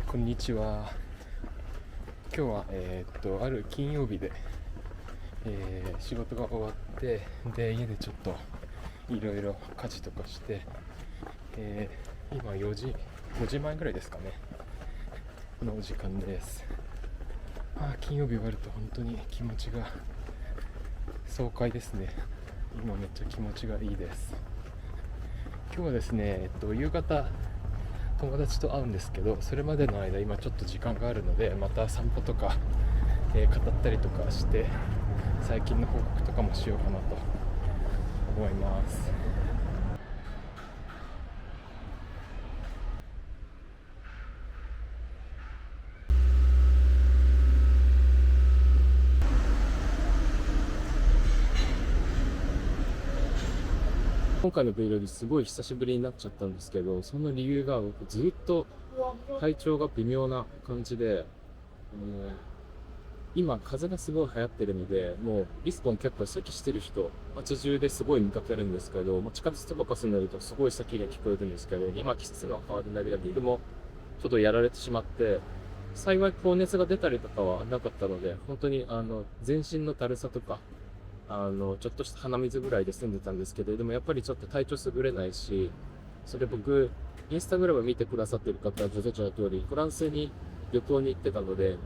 こんにちは。今日は、ある金曜日で、仕事が終わってで家でちょっといろいろ家事とかして、今5時前ぐらいですかねの時間です。金曜日終わると本当に気持ちが爽快ですね。今めっちゃ気持ちがいいです。今日はですね、夕方友達と会うんですけど、それまでの間今ちょっと時間があるのでまた散歩とか、語ったりとかして最近の報告とかもしようかなと思います。今回の Vlog すごい久しぶりになっちゃったんですけど、その理由が僕ずっと体調が微妙な感じで、今風邪がすごい流行ってるので、もうリスボン結構咳してる人街中ですごい見かけるんですけど、地下鉄とか住んでるとすごい咳が聞こえるんですけど、今季節が変わるだけで僕もちょっとやられてしまって、幸い高熱が出たりとかはなかったので、本当に全身のだるさとかちょっとした鼻水ぐらいで済んでたんですけど、でもやっぱりちょっと体調優れないし、それ僕インスタグラム見てくださってる方はご存知の通りフランスに旅行に行ってたので、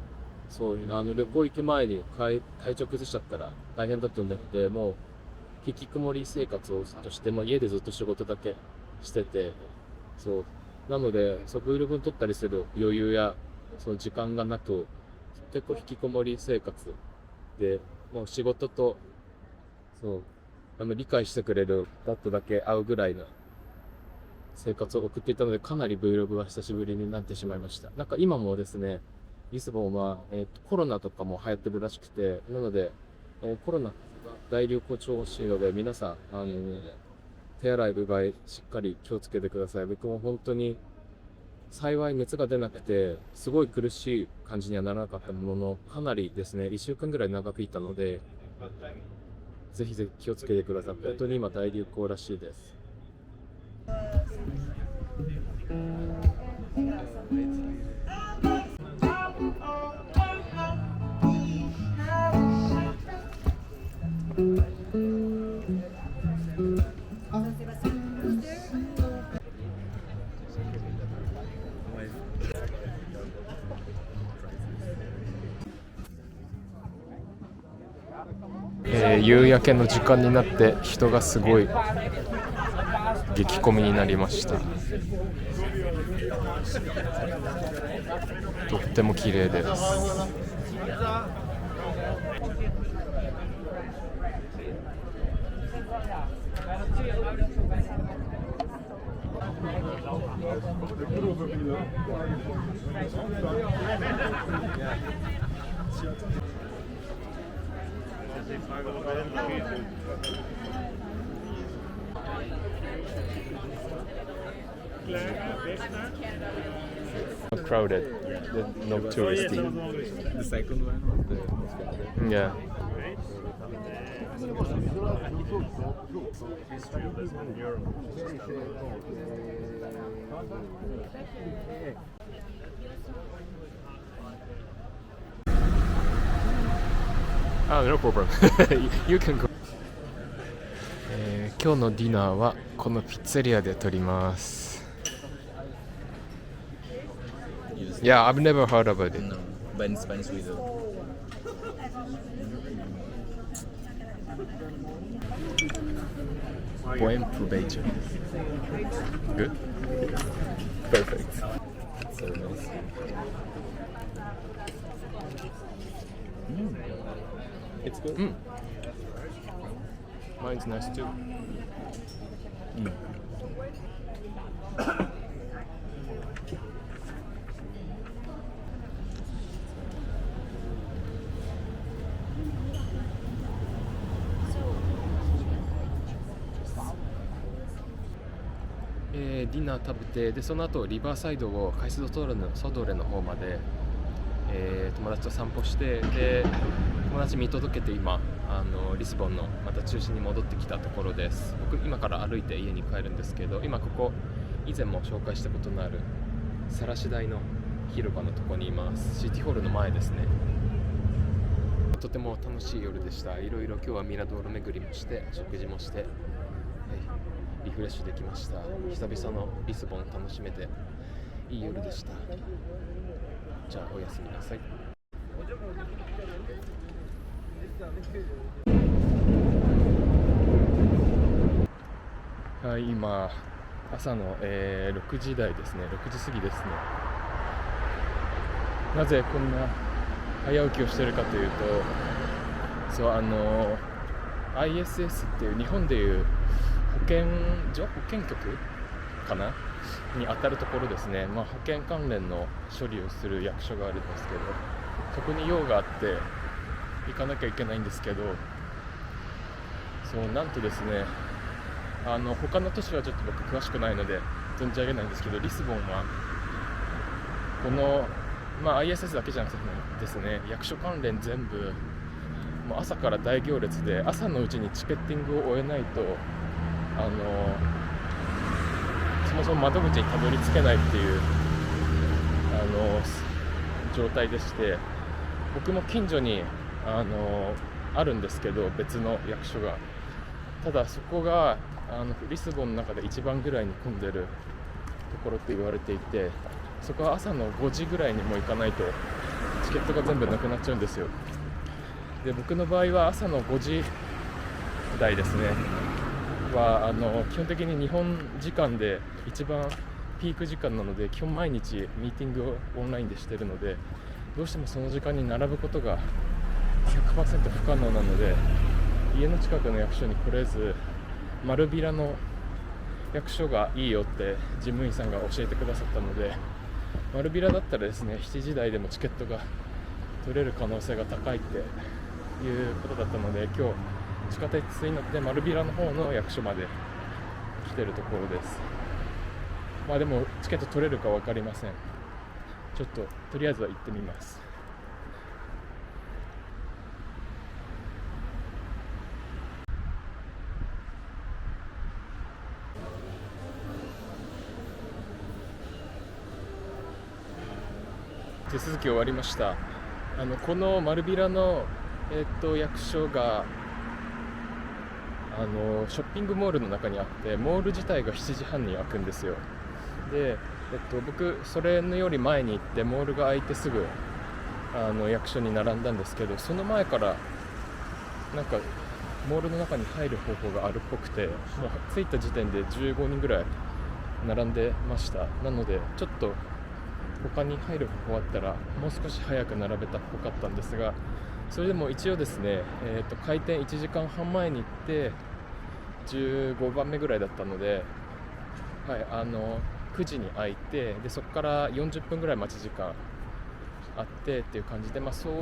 そう旅行行く前に体調崩しちゃったら大変だと思って、もう引きこもり生活をとして、家でずっと仕事だけしてて、そうなのでVlog撮ったりする余裕や時間がなく、結構引きこもり生活で、もう仕事と理解してくれるダットだけ会うぐらいの生活を送っていたので、かなり Vlog は久しぶりになってしまいました。なんか今もですね、リスボンは、コロナとかも流行ってるらしくて、なので、コロナが大流行中らしいので、皆さん手洗いうがいしっかり気をつけてください。僕も本当に幸い熱が出なくてすごい苦しい感じにはならなかったものの、かなりですね1週間ぐらい長くいたので、ぜひぜひ気をつけてください。本当に今大流行らしいです。夕焼けの時間になって人がすごい激混みになりました。とっても綺麗です。Not crowded, no touristy. The second one was the most crowded. Yeah. History of Lisbon in Europe. No problem. You can go. 今日のディナーはこのピッツェリアで撮ります。Yeah, I've never heard about it. No, but in Spanish we do. Buen provecho. Good? Perfect. So nice. It's good. Mine's nice too.ディナー食べて、でその後リバーサイドをカイスドソドレの方まで、友達と散歩して、で友達見届けて今リスボンのまた中心に戻ってきたところです。僕今から歩いて家に帰るんですけど、今ここ以前も紹介したことのあるさらし台の広場のとこにいます。シティホールの前ですね。とても楽しい夜でした。いろいろ今日はミラドール巡りもして食事もして、リフレッシュできました。久々のリスボン楽しめていい夜でした。じゃあおやすみなさい。はい、今朝の、6時台ですね。6時過ぎですね。なぜこんな早起きをしているかというと、そうISS っていう日本でいう保健局かなに当たるところですね。保険関連の処理をする役所があるんですけど、そこに用があって行かなきゃいけないんですけど、そうなんとですね、他の都市はちょっと僕詳しくないので存じ上げないんですけど、リスボンはこの、ISS だけじゃなくてですね、役所関連全部もう朝から大行列で、朝のうちにチケッティングを終えないとそもそも窓口にたどり着けないっていう状態でして、僕も近所にあるんですけど、別の役所が。ただそこがリスボンの中で一番ぐらいに混んでるところって言われていて、そこは朝の5時ぐらいにも行かないとチケットが全部なくなっちゃうんですよ。で、僕の場合は朝の5時台ですねは基本的に日本時間で一番ピーク時間なので、基本毎日ミーティングをオンラインでしているので、どうしてもその時間に並ぶことが 100% 不可能なので、家の近くの役所に来れず、丸ビラの役所がいいよって事務員さんが教えてくださったので、丸ビラだったらですね、7時台でもチケットが取れる可能性が高いっていうことだったので、今日地下鉄に乗って丸ビラの方の役所まで来てるところです。でもチケット取れるか分かりません。ちょっととりあえずは行ってみます。手続き終わりました。この丸ビラの、役所がショッピングモールの中にあって、モール自体が7時半に開くんですよ。で、僕それのより前に行って、モールが開いてすぐ役所に並んだんですけど、その前からなんかモールの中に入る方法があるっぽくて、もう着いた時点で15人ぐらい並んでました。なのでちょっと他に入る方法あったらもう少し早く並べたっぽかったんですが、それでも一応ですね、開店1時間半前に行って15番目ぐらいだったので、9時に開いて、でそこから40分ぐらい待ち時間あってっていう感じで、そう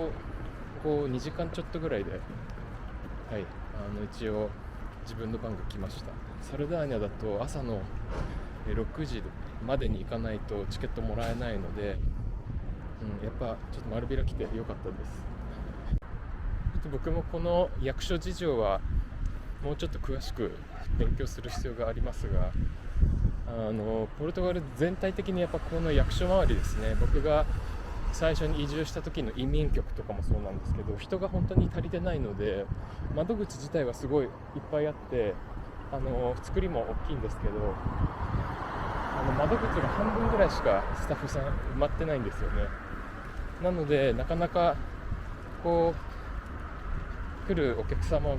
こう2時間ちょっとぐらいで、一応自分の番が来ました。サルダーニャだと朝の6時までに行かないとチケットもらえないので、やっぱちょっと丸ビラ来てよかったです。ちょっと僕もこの役所事情はもうちょっと詳しく勉強する必要がありますが、ポルトガル全体的にやっぱこの役所周りですね、僕が最初に移住した時の移民局とかもそうなんですけど、人が本当に足りてないので、窓口自体はすごいいっぱいあって、作りも大きいんですけど、窓口が半分ぐらいしかスタッフさん埋まってないんですよね。なのでなかなかこう来るお客様を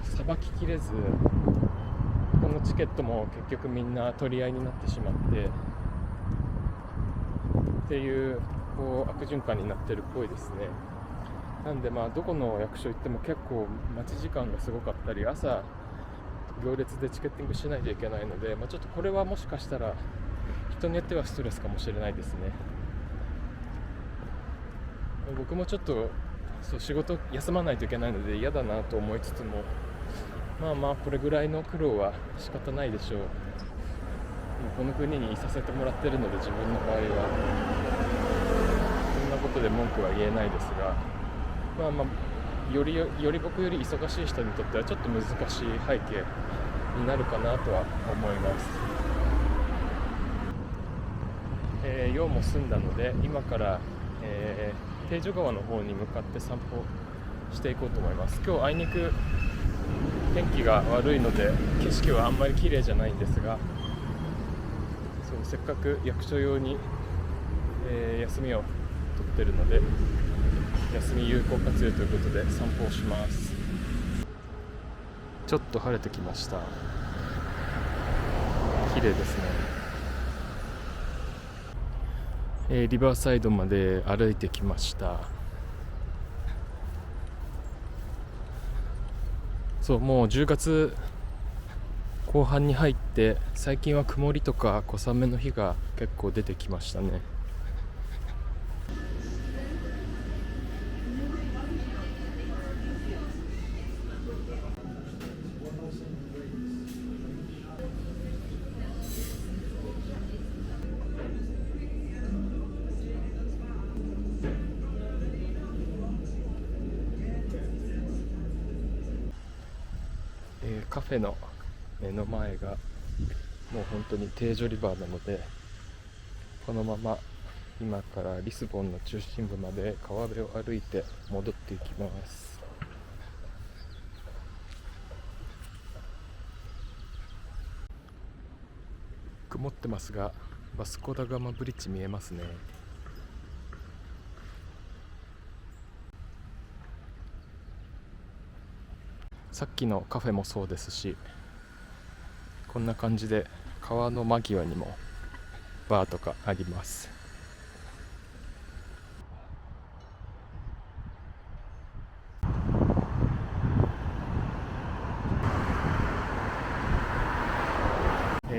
さばききれず、このチケットも結局みんな取り合いになってしまっていう悪循環になってるっぽいですね。なんでどこの役所行っても結構待ち時間がすごかったり、朝行列でチケッティングしないといけないので、ちょっとこれはもしかしたら人によってはストレスかもしれないですね。僕もちょっと仕事休まないといけないので嫌だなと思いつつも、これぐらいの苦労は仕方ないでしょう。この国にいさせてもらってるので、自分の場合はこんなことで文句は言えないですが、より僕より忙しい人にとってはちょっと難しい背景になるかなとは思います。用も済んだので今から、定女川の方に向かって散歩していこうと思います。今日あいにく天気が悪いので景色はあんまり綺麗じゃないんですが、そうせっかく役所用に、休みを取ってるので休み有効活用ということで散歩をします。ちょっと晴れてきました。綺麗ですね。リバーサイドまで歩いてきました。そうもう10月後半に入って最近は曇りとか小雨の日が結構出てきましたね。カフェの目の前がもう本当に定女リバーなので、このまま今からリスボンの中心部まで川辺を歩いて戻っていきます。曇ってますがバスコダガマブリッジ見えますね。さっきのカフェもそうですし、こんな感じで川の間際にもバーとかあります。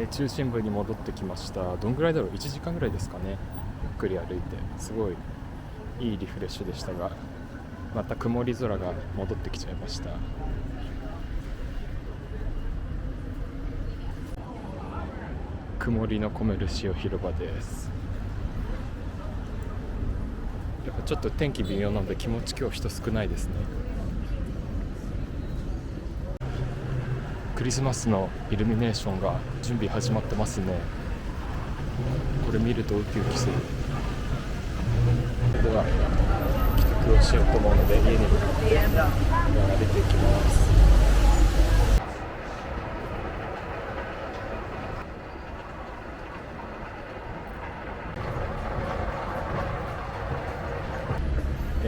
中心部に戻ってきました。どんぐらいだろう、1時間ぐらいですかね。ゆっくり歩いてすごいいいリフレッシュでしたが、また曇り空が戻ってきちゃいました。曇りのコメルシオ広場です。やっぱちょっと天気微妙なので気持ち今日人少ないですね。クリスマスのイルミネーションが準備始まってますね。これ見るとウキウキする。では帰宅をしようと思うので家に向かって歩いていきます。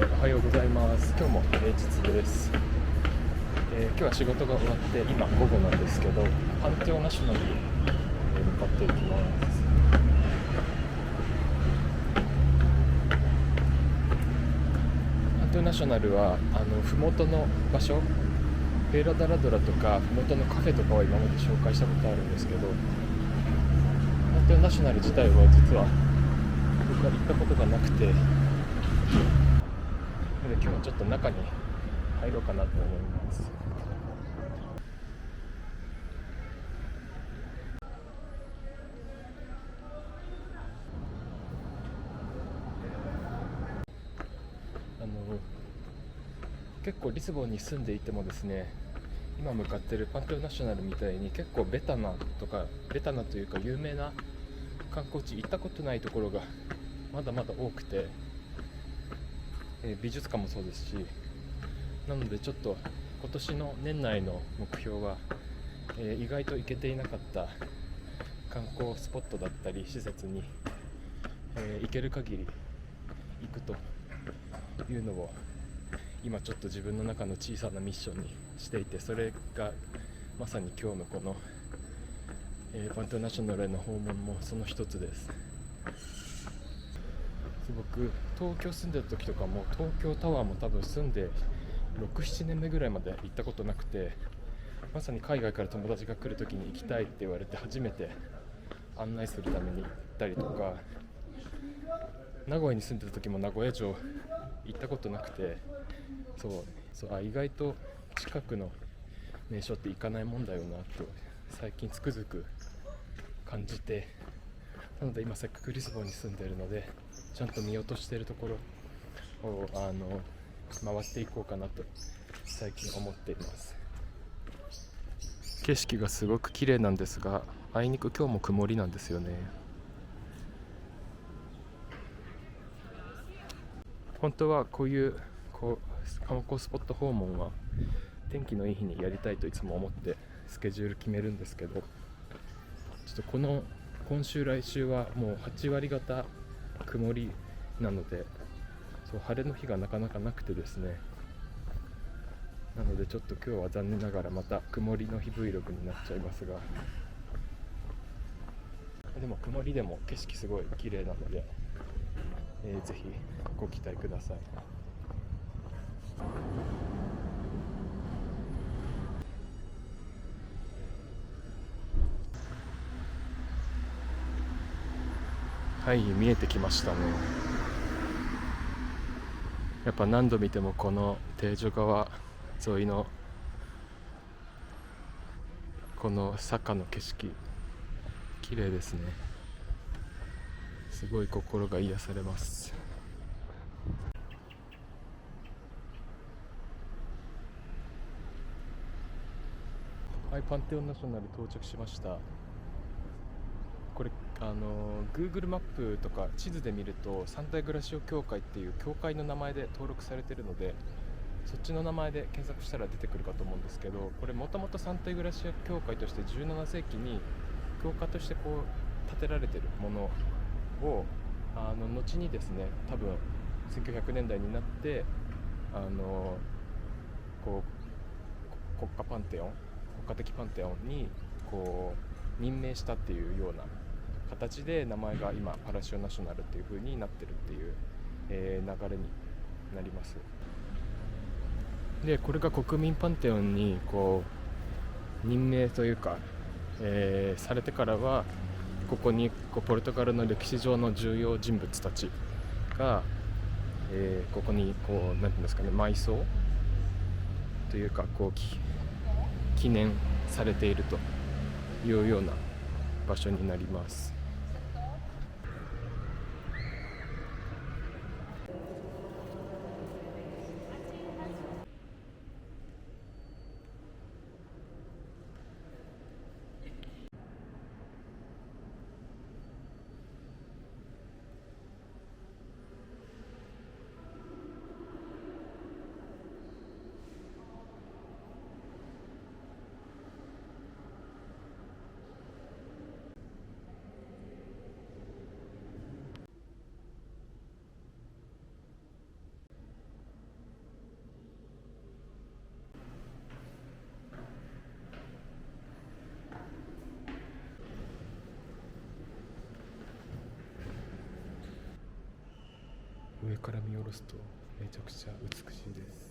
おはようございます。今日も平日です。今日は仕事が終わって今午後なんですけど、パンテオナショナルに向かっていきます。パンテオナショナルは麓の場所、ペーラダラドラとか麓のカフェとかは今まで紹介したことあるんですけど、パンテオナショナル自体は実は僕は行ったことがなくて、今日はちょっと中に入ろうかなと思います。結構リスボンに住んでいてもですね、今向かってるパンテオナショナルみたいに結構ベタなというか有名な観光地行ったことないところがまだまだ多くて、美術館もそうですし、なのでちょっと今年の年内の目標は、意外と行けていなかった観光スポットだったり施設に、行ける限り行くというのを今ちょっと自分の中の小さなミッションにしていて、それがまさに今日のこの、パンテオナショナルへの訪問もその一つです。僕東京住んでた時とかも東京タワーも多分住んで 6,7 年目ぐらいまで行ったことなくて、まさに海外から友達が来る時に行きたいって言われて初めて案内するために行ったりとか、名古屋に住んでた時も名古屋城行ったことなくて、意外と近くの名所って行かないもんだよなと最近つくづく感じて、なので今せっかくリスボンに住んでいるのでちゃんと見落としているところを回っていこうかなと最近思っています。景色がすごく綺麗なんですが、あいにく今日も曇りなんですよね。本当はこういう観光スポット訪問は天気のいい日にやりたいといつも思ってスケジュール決めるんですけど、ちょっと今週来週はもう8割方曇りなので、そう晴れの日がなかなかなくてですね、なのでちょっと今日は残念ながらまた曇りの日 Vlog になっちゃいますが、でも曇りでも景色すごい綺麗なので、ぜひご期待ください。はい、見えてきましたね。やっぱ何度見てもこの定所川沿いのこの坂の景色綺麗ですね。すごい心が癒されます。はい、パンテオンナショナル到着しました。これGoogle マップとか地図で見るとサンタイグラシオ教会っていう教会の名前で登録されてるので、そっちの名前で検索したら出てくるかと思うんですけど、これもともとサンタイグラシオ教会として17世紀に教会としてこう建てられてるものを後にですね、多分1900年代になってこう国家的パンテオンにこう任命したっていうような形で名前が今パラシオナショナルっていう風になってるっていう、流れになります。でこれが国民パンテオンにこう任命というか、されてからはここにポルトガルの歴史上の重要人物たちが、ここにこうなんていうんですかね、埋葬というかこう記念されているというような場所になります。上から見下ろすとめちゃくちゃ美しいです。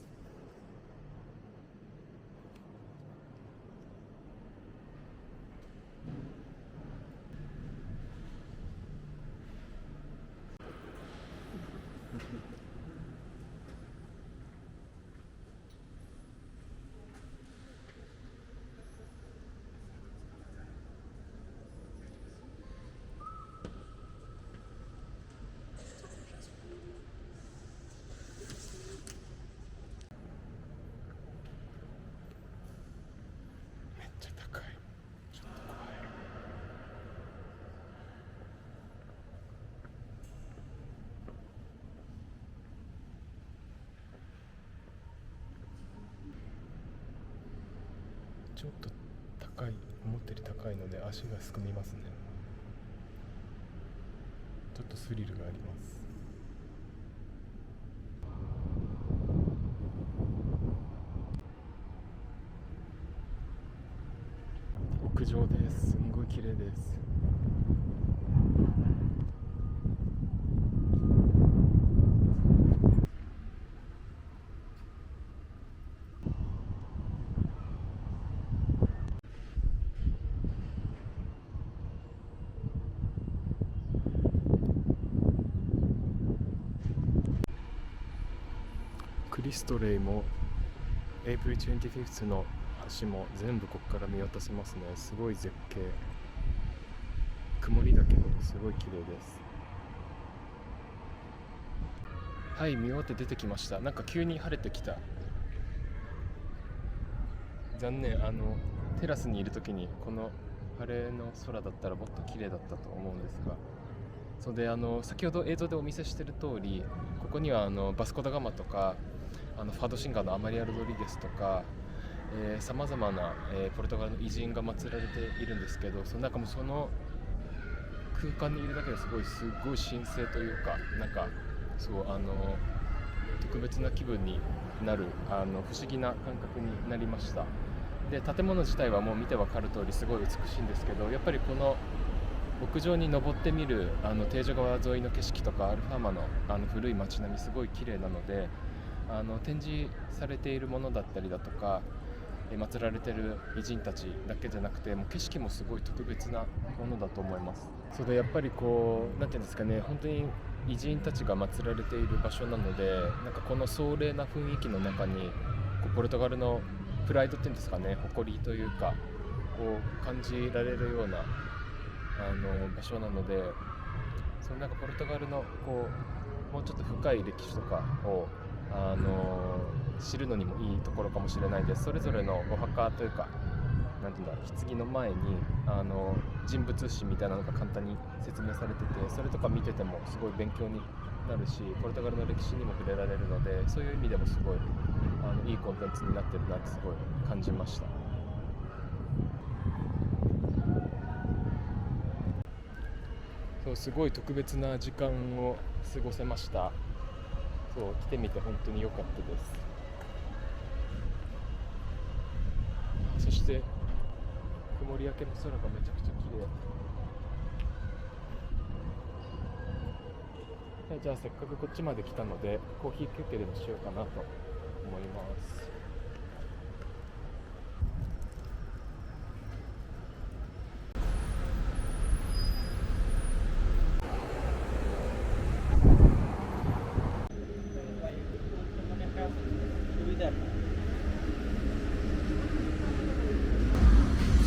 めっちゃ高い。ちょっと怖い。ちょっと高い、思ったより高いので足がすくみますね。ちょっとスリルがあります。屋上です。すんごい綺麗です。クリストレイも April 25th の橋も全部ここから見渡せますね。すごい絶景。曇りだけどすごい綺麗です。はい、見終わって出てきました。なんか急に晴れてきた。残念、テラスにいる時にこの晴れの空だったらもっと綺麗だったと思うんですが、それで先ほど映像でお見せしている通り、こここにはバスコ・ダ・ガマとかファードシンガーのアマリア・ロドリゲスとかさまざまな、ポルトガルの偉人が祀られているんですけど、その中もその空間にいるだけですごい神聖というか、なんかそう特別な気分になる不思議な感覚になりました。で建物自体はもう見てわかる通りすごい美しいんですけど、やっぱりこの屋上に登ってみるテージョ川沿いの景色とかアルファーマの古い街並みすごい綺麗なので、展示されているものだったりだとか祀られている偉人たちだけじゃなくて、もう景色もすごい特別なものだと思います。それでやっぱりこうなんていうんですかね、本当に偉人たちが祀られている場所なので、なんかこの壮麗な雰囲気の中にこうポルトガルのプライドっていうんですかね、誇りというかこう感じられるような場所なので、そのなんかポルトガルのこうもうちょっと深い歴史とかを知るのにもいいところかもしれないです。それぞれのお墓というか、なんていうんだろう、棺の前に人物誌みたいなのが簡単に説明されてて、それとか見ててもすごい勉強になるし、ポルトガルの歴史にも触れられるので、そういう意味でもすごいいいコンテンツになってるなってすごい感じました。そう、すごい特別な時間を過ごせました。そう、来てみて本当に良かったです。そして曇り明けの空がめちゃくちゃ綺麗。じゃあせっかくこっちまで来たのでコーヒー休憩でもしようかなと思います。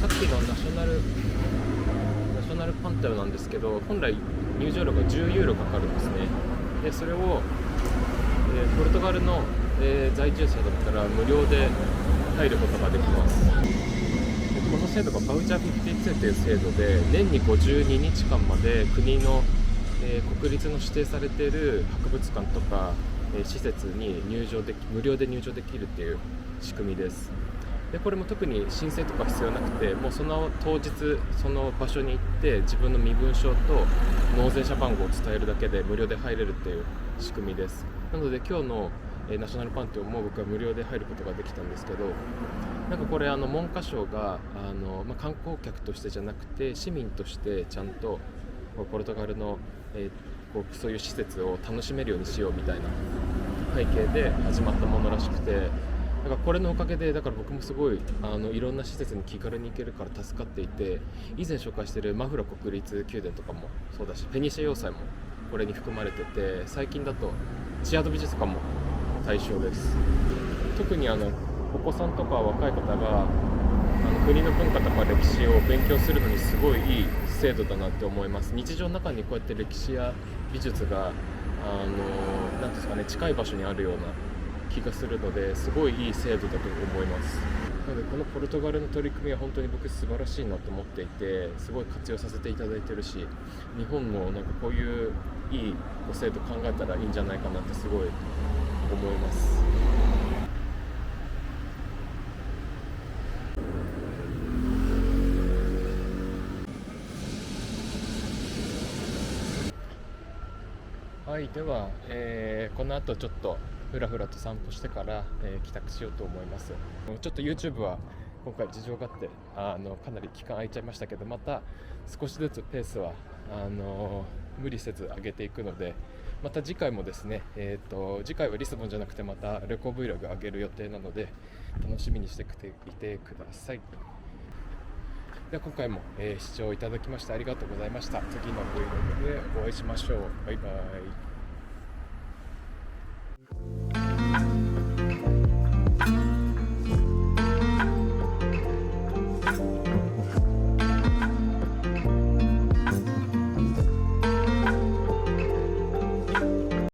さっきのナショナルパンテオなんですけど、本来入場料が10ユーロかかるんですね。でそれを、ポルトガルの、在住者だったら無料で入ることができます。でこの制度がバウチャー52という制度で、年に52日間まで国の、国立の指定されている博物館とか、施設に無料で入場できるっていう仕組みです。でこれも特に申請とか必要なくて、もうその当日その場所に行って自分の身分証と納税者番号を伝えるだけで無料で入れるっていう仕組みです。なので今日のナショナルパンテオも僕は無料で入ることができたんですけど、なんかこれ文科省が観光客としてじゃなくて市民としてちゃんとポルトガルの、そういう施設を楽しめるようにしようみたいな背景で始まったものらしくて、だからこれのおかげで僕もすごいいろんな施設に気軽に行けるから助かっていて、以前紹介しているマフラ国立宮殿とかもそうだし、ペニシェ要塞もこれに含まれてて、最近だとチアード美術館も対象です。特にお子さんとか若い方が国の文化とか歴史を勉強するのにすごいいい制度だなって思います。日常の中にこうやって歴史や美術がなんですかね、近い場所にあるような気がするので、すごいいい制度だと思います。なのでこのポルトガルの取り組みは本当に僕素晴らしいなと思っていて、すごい活用させていただいてるし、日本もなんかこういういい制度考えたらいいんじゃないかなってすごい思います。はい、では、この後ちょっとふらふらと散歩してから、帰宅しようと思います。ちょっと YouTube は今回事情があってかなり期間空いちゃいましたけど、また少しずつペースは無理せず上げていくので、また次回もですね、次回はリスボンじゃなくてまた旅行 Vlog 上げる予定なので楽しみにしていてください。では今回も、視聴いただきましてありがとうございました。次の Vlog でお会いしましょう。バイバイ。